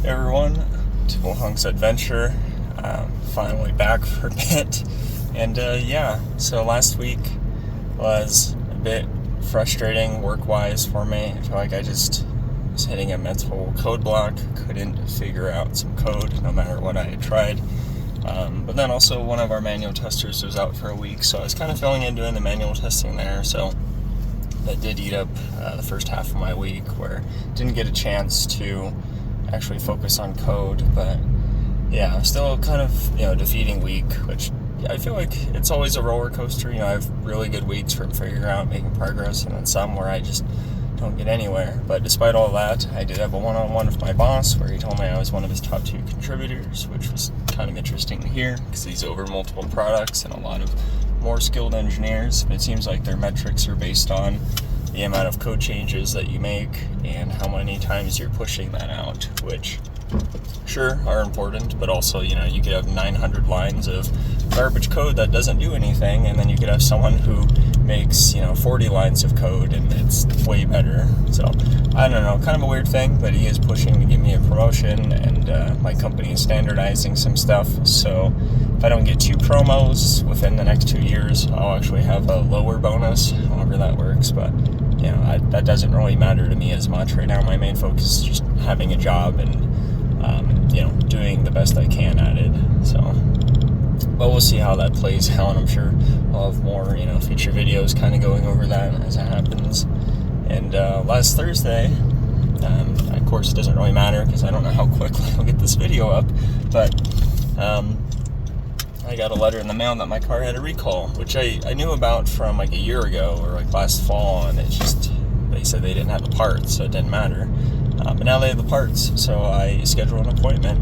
Hey everyone, Two Hunks Adventure, finally back for a bit, and so last week was a bit frustrating work-wise for me. I feel like I just was hitting a mental code block, couldn't figure out some code no matter what I had tried, but then also one of our manual testers was out for a week, so I was kind of filling in doing the manual testing there, so that did eat up the first half of my week where I didn't get a chance to actually focus on code, but yeah, still kind of, defeating week, which I feel like it's always a roller coaster. I have really good weeks for figuring out, making progress, and then some where I just don't get anywhere. But despite all that, I did have a one-on-one with my boss where he told me I was one of his top 2 contributors, which was kind of interesting to hear because he's over multiple products and a lot of more skilled engineers. It seems like their metrics are based on the amount of code changes that you make and how many times you're pushing that out, which sure are important, but also, you could have 900 lines of garbage code that doesn't do anything, and then you could have someone who makes, 40 lines of code and it's way better. So, I don't know, kind of a weird thing, but he is pushing to give me a promotion, and my company is standardizing some stuff, so if I don't get 2 promos within the next 2 years, I'll actually have a lower bonus, however that works, but that doesn't really matter to me as much right now. My main focus is just having a job and, doing the best I can at it. So, but we'll see how that plays out. I'm sure I'll have more, future videos kind of going over that as it happens. And last Thursday, of course, it doesn't really matter because I don't know how quickly I'll get this video up, but I got a letter in the mail that my car had a recall, which I knew about from like a year ago or like last fall, and they said they didn't have the parts, so it didn't matter. But now they have the parts, so I scheduled an appointment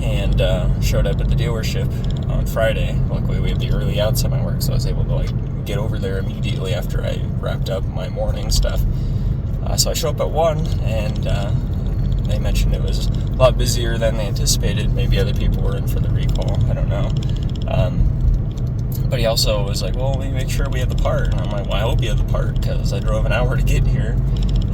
and showed up at the dealership on Friday. Luckily, we have the early outs at my work, so I was able to get over there immediately after I wrapped up my morning stuff. So I show up at 1, and they mentioned it was a lot busier than they anticipated. Maybe other people were in for the recall. I don't know. But he also was like, well, we make sure we have the part. And I'm like, well, I hope you have the part because I drove an hour to get here.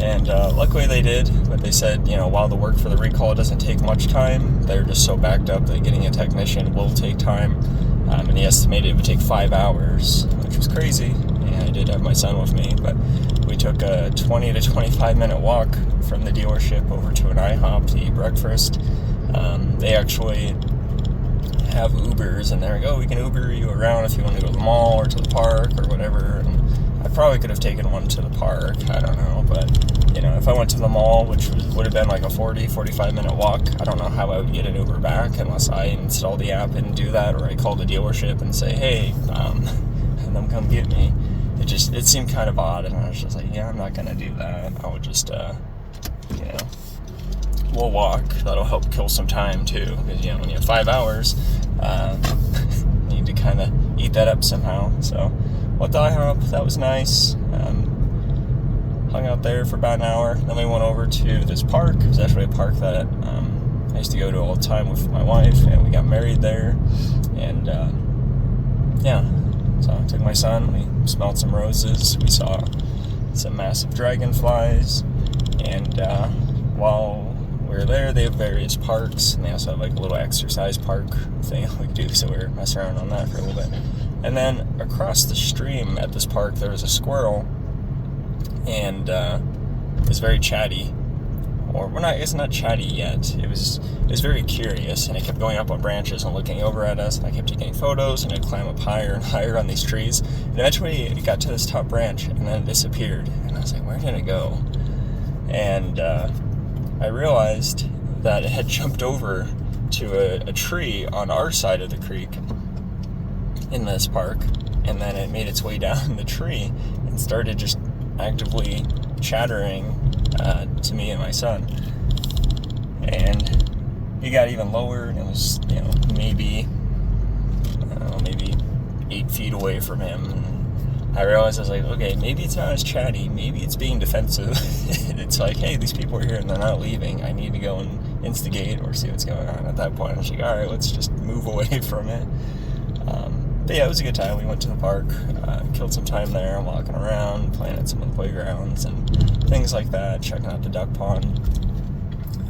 And luckily they did. But they said, while the work for the recall doesn't take much time, they're just so backed up that getting a technician will take time. And he estimated it would take 5 hours, which was crazy. And I did have my son with me, but we took a 20 to 25 minute walk from the dealership over to an IHOP to eat breakfast. They actually have Ubers, and they're like, oh, we can Uber you around if you want to go to the mall or to the park or whatever. And I probably could have taken one to the park, I don't know, but if I went to the mall, which would have been like a 45 minute walk, I don't know how I would get an Uber back unless I install the app and do that, or I call the dealership and say, hey, and them come get me. It seemed kind of odd, and I was just like, yeah, I'm not gonna do that. I would just we'll walk. That'll help kill some time too, because when you have 5 hours, you need to kind of eat that up somehow. So went to IHOP, that was nice. Hung out there for about an hour. Then we went over to this park. It was actually a park that I used to go to all the time with my wife, and we got married there. And so I took my son. We smelled some roses. We saw some massive dragonflies, and while we were there, they have various parks, and they also have a little exercise park thing we could do, so we were messing around on that for a little bit. And then across the stream at this park, there was a squirrel, and it was very chatty. It's not chatty yet. It was very curious, and it kept going up on branches and looking over at us, and I kept taking photos, and I'd climb up higher and higher on these trees, and eventually it got to this top branch, and then it disappeared, and I was like, where did it go? And I realized that it had jumped over to a tree on our side of the creek in this park, and then it made its way down the tree and started just actively chattering to me and my son. And he got even lower, and it was, maybe 8 feet away from him. And I realized, I was like, okay, maybe it's not as chatty, maybe it's being defensive. It's like, hey, these people are here and they're not leaving. I need to go and instigate or see what's going on. At that point, I was like, all right, let's just move away from it. But yeah, it was a good time. We went to the park, killed some time there, walking around, playing at some of the playgrounds and things like that, checking out the duck pond.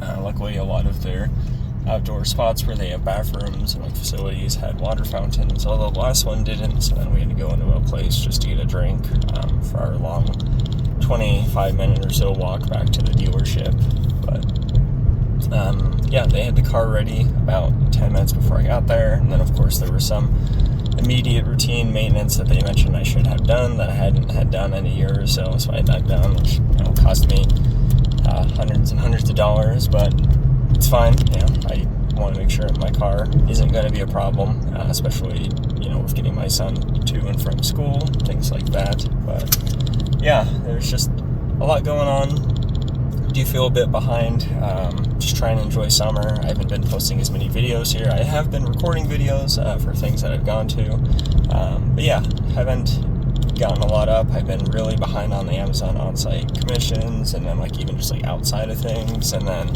Luckily, a lot of their outdoor spots where they have bathrooms and like facilities had water fountains, although the last one didn't, so then we had to go into a place just to get a drink for our long 25-minute or so walk back to the dealership. But yeah, they had the car ready about 10 minutes before I got there, and then of course there was some immediate routine maintenance that they mentioned I should have done that I hadn't had done in a year or so I had that done, which cost me hundreds and hundreds of dollars, but it's fine. I want to make sure my car isn't going to be a problem, especially with getting my son to and from school, things like that. But yeah, there's just a lot going on. Do feel a bit behind. Just trying to enjoy summer. I haven't been posting as many videos here. I have been recording videos for things that I've gone to, but yeah, haven't gotten a lot up. I've been really behind on the Amazon on-site commissions, and then even just outside of things. And then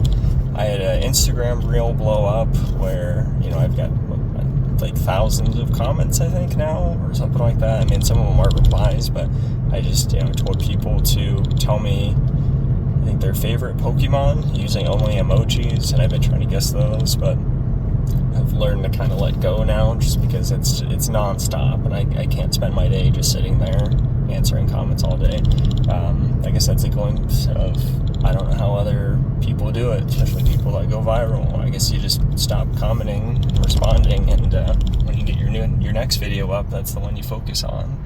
I had an Instagram reel blow up where I've got thousands of comments, I think, now, or something like that. I mean, some of them are replies, but I just told people to tell me their favorite Pokemon using only emojis, and I've been trying to guess those, but I've learned to kind of let go now, just because it's nonstop, and I can't spend my day just sitting there answering comments all day. I guess that's a glimpse of, I don't know how other people do it, especially people that go viral. I guess you just stop commenting and responding, and when you get your next video up, that's the one you focus on.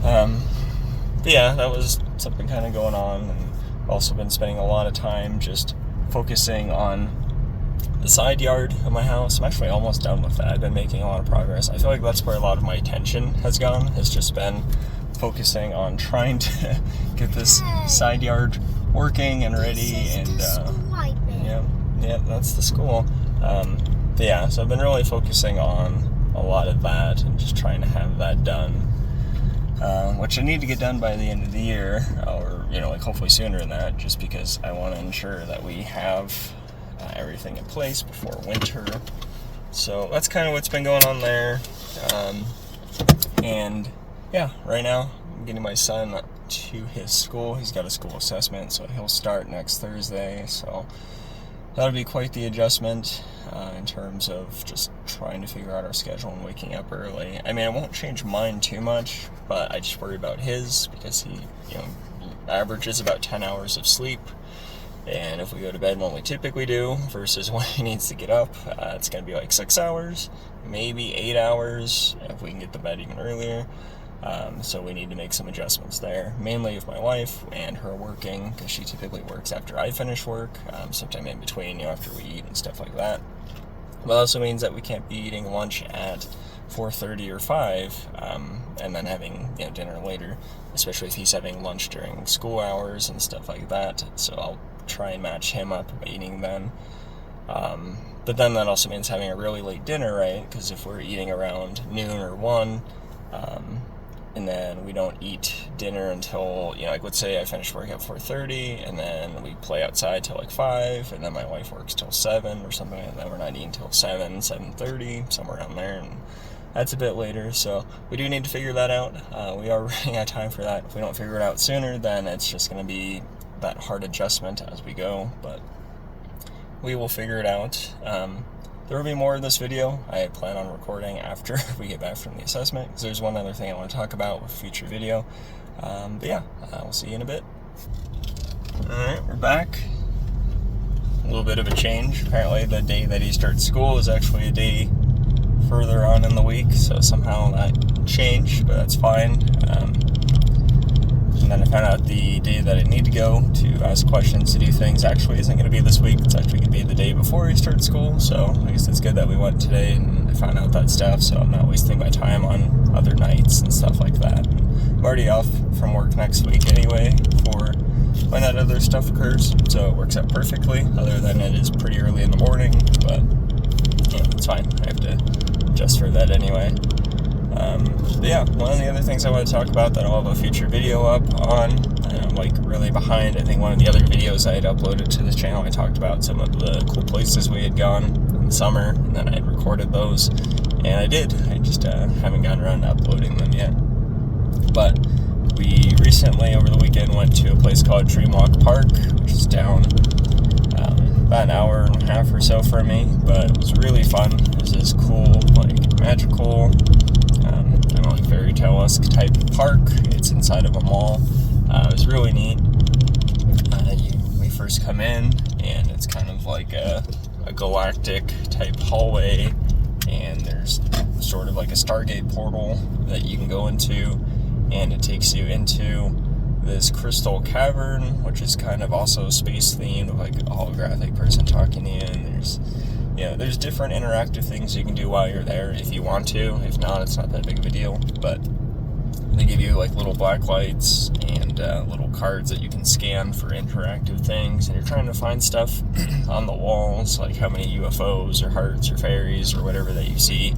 But yeah, that was something kind of going on, and also been spending a lot of time just focusing on the side yard of my house. I'm actually almost done with that. I've been making a lot of progress. I feel like that's where a lot of my attention has gone, has just been focusing on trying to get this side yard working and ready. And yeah, that's the school. But yeah, so I've been really focusing on a lot of that and just trying to have that done, which I need to get done by the end of the year, or hopefully sooner than that, just because I want to ensure that we have everything in place before winter. So that's kind of what's been going on there. And yeah, right now I'm getting my son to his school. He's got a school assessment, so he'll start next Thursday. So that'll be quite the adjustment in terms of just trying to figure out our schedule and waking up early. I mean, it won't change mine too much, but I just worry about his, because he averages about 10 hours of sleep. And if we go to bed when we typically do versus when he needs to get up, it's going to be 6 hours, maybe 8 hours if we can get to bed even earlier. So we need to make some adjustments there, mainly with my wife and her working, because she typically works after I finish work, sometime in between, after we eat and stuff like that. But it also means that we can't be eating lunch at 4:30 or 5, and then having dinner later, especially if he's having lunch during school hours and stuff like that. So I'll try and match him up by eating then. But then that also means having a really late dinner, right? Because if we're eating around noon or 1, and then we don't eat dinner until, let's say I finish work at 4:30, and then we play outside till 5, and then my wife works till 7 or something, and then we're not eating till 7:30, somewhere around there, and that's a bit later. So we do need to figure that out. We are running out of time for that. If we don't figure it out sooner, then it's just going to be that hard adjustment as we go, but we will figure it out. There will be more of this video. I plan on recording after we get back from the assessment, because there's one other thing I want to talk about with a future video. But yeah, we'll see you in a bit. Alright, we're back. A little bit of a change. Apparently the day that he starts school is actually a day further on in the week, so somehow that changed, but that's fine. And then I found out the day that I need to go to ask questions, to do things, actually isn't going to be this week. It's actually going to be the day before he starts school, so I guess it's good that we went today and I found out that stuff, so I'm not wasting my time on other nights and stuff like that. I'm already off from work next week anyway for when that other stuff occurs, so it works out perfectly, other than it is pretty early in the morning, but yeah, it's fine. I have to adjust for that anyway. But yeah, one of the other things I want to talk about that I'll have a future video up on, I'm really behind. I think one of the other videos I had uploaded to this channel, I talked about some of the cool places we had gone in the summer, and then I had recorded those, and I did. I just haven't gotten around to uploading them yet. But we recently, over the weekend, went to a place called Dreamwalk Park, which is down about an hour and a half or so from me, but it was really fun. It was this cool, like, magical, I don't know, like fairy tale-esque type park. It's inside of a mall. It was really neat. We first come in, and it's kind of like a galactic type hallway, and there's sort of like a Stargate portal that you can go into, and it takes you into this crystal cavern, which is kind of also space themed, with like a holographic person talking to you, and there's different interactive things you can do while you're there if you want to. If not, it's not that big of a deal. But they give you like little black lights and little cards that you can scan for interactive things, and you're trying to find stuff on the walls, like how many UFOs or hearts or fairies or whatever that you see,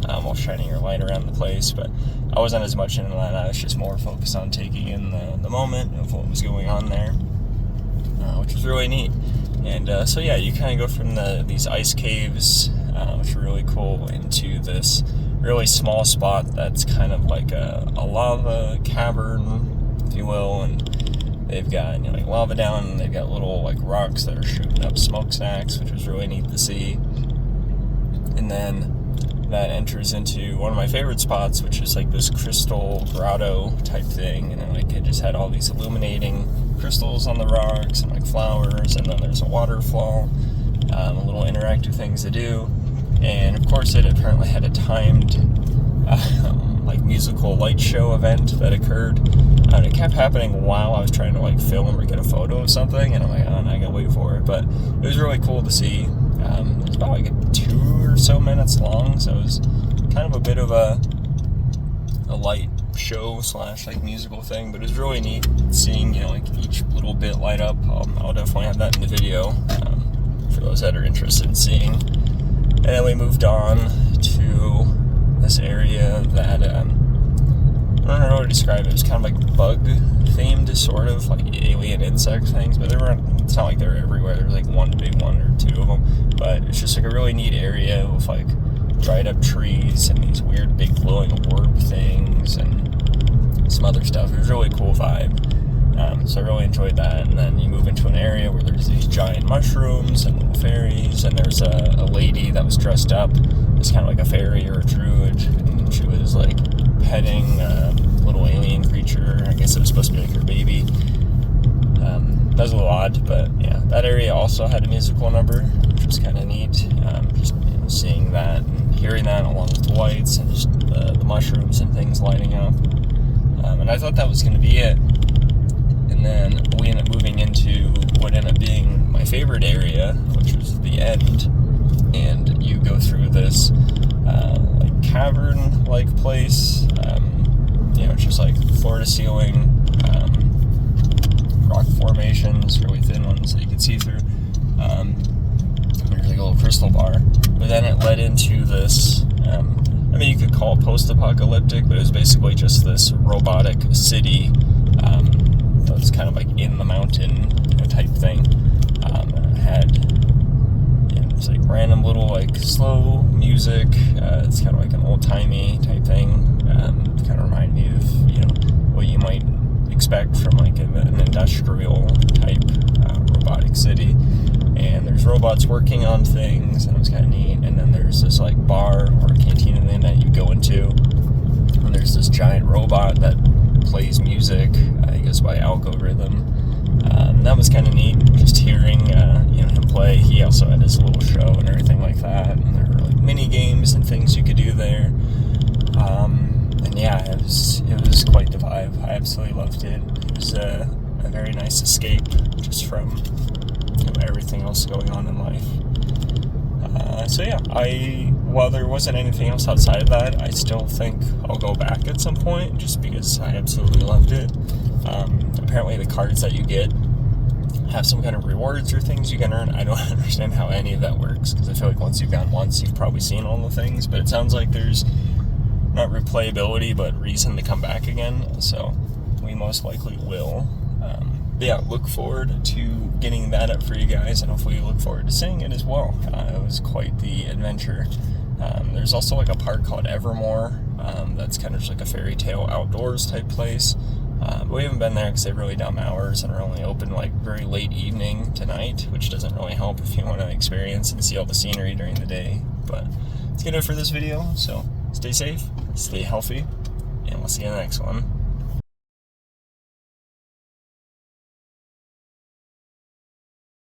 while shining your light around the place. But I wasn't as much into that. I was just more focused on taking in the moment of what was going on there, which was really neat. And so yeah, you kind of go from these ice caves, which are really cool, into this really small spot that's kind of like a lava cavern, if you will, and they've got like lava down, and they've got little like rocks that are shooting up smokestacks, which was really neat to see. And then that enters into one of my favorite spots, which is like this crystal grotto type thing, and like it just had all these illuminating crystals on the rocks and like flowers, and then there's a waterfall, little interactive things to do, and of course it apparently had a timed like musical light show event that occurred, and it kept happening while I was trying to like film or get a photo of something, and I'm like, oh, I gotta wait for it. But it was really cool to see. It was about like 2 or so minutes long, so it was kind of a bit of a light show / like musical thing, but it was really neat seeing like each little bit light up. I'll definitely have that in the video for those that are interested in seeing. And then we moved on to this area that I don't know how to describe it. It was kind of like bug themed, sort of like alien insect things, but it's not like they're everywhere. There's like one big one or two of them, but it's just like a really neat area with like dried up trees and these weird big glowing orb things and some other stuff. It was a really cool vibe. So I really enjoyed that. And then you move into an area where there's these giant mushrooms and little fairies, and there's a lady that was dressed up as kind of like a fairy or a druid, and she was like petting a little alien creature. I guess it was supposed to be like her baby. That was a little odd, but yeah, that area also had a musical number, which was kind of neat. Just seeing that and hearing that along with the lights and just the mushrooms and things lighting up. And I thought that was going to be it. And then we ended up moving into what ended up being my favorite area, which was the end. And you go through this like cavern-like place. It's just like floor-to-ceiling rock formations, really thin ones that you can see through. There's like a little crystal bar. But then it led into this, you could call it post-apocalyptic, but it was basically just this robotic city that's kind of like in the mountain type thing. It had it's like random little like slow music. It's kind of like an old-timey type thing. Kind of reminded me of what you might expect from like an industrial type robotic city. And there's robots working on things, and it was kind of neat. And then there's this like bar or cantina thing that you go into, and there's this giant robot that plays music, I guess by algorithm. That was kind of neat, just hearing him play. He also had his little show and everything like that, and there were like mini games and things you could do there. And yeah, it was quite the vibe. I absolutely loved it. It was a very nice escape just from everything else going on in life. So yeah, while there wasn't anything else outside of that, I still think I'll go back at some point, just because I absolutely loved it. Apparently the cards that you get have some kind of rewards or things you can earn. I don't understand how any of that works, because I feel like once you've gone once, you've probably seen all the things, but it sounds like there's not replayability, but reason to come back again, so we most likely will. But yeah, look forward to getting that up for you guys, and hopefully you look forward to seeing it as well. It was quite the adventure. There's also like a park called Evermore, that's kind of just like a fairy tale outdoors type place. But we haven't been there because they really dumb hours and are only open like very late evening tonight, which doesn't really help if you want to experience and see all the scenery during the day. But let's get it for this video. So stay safe, stay healthy, and we'll see you in the next one.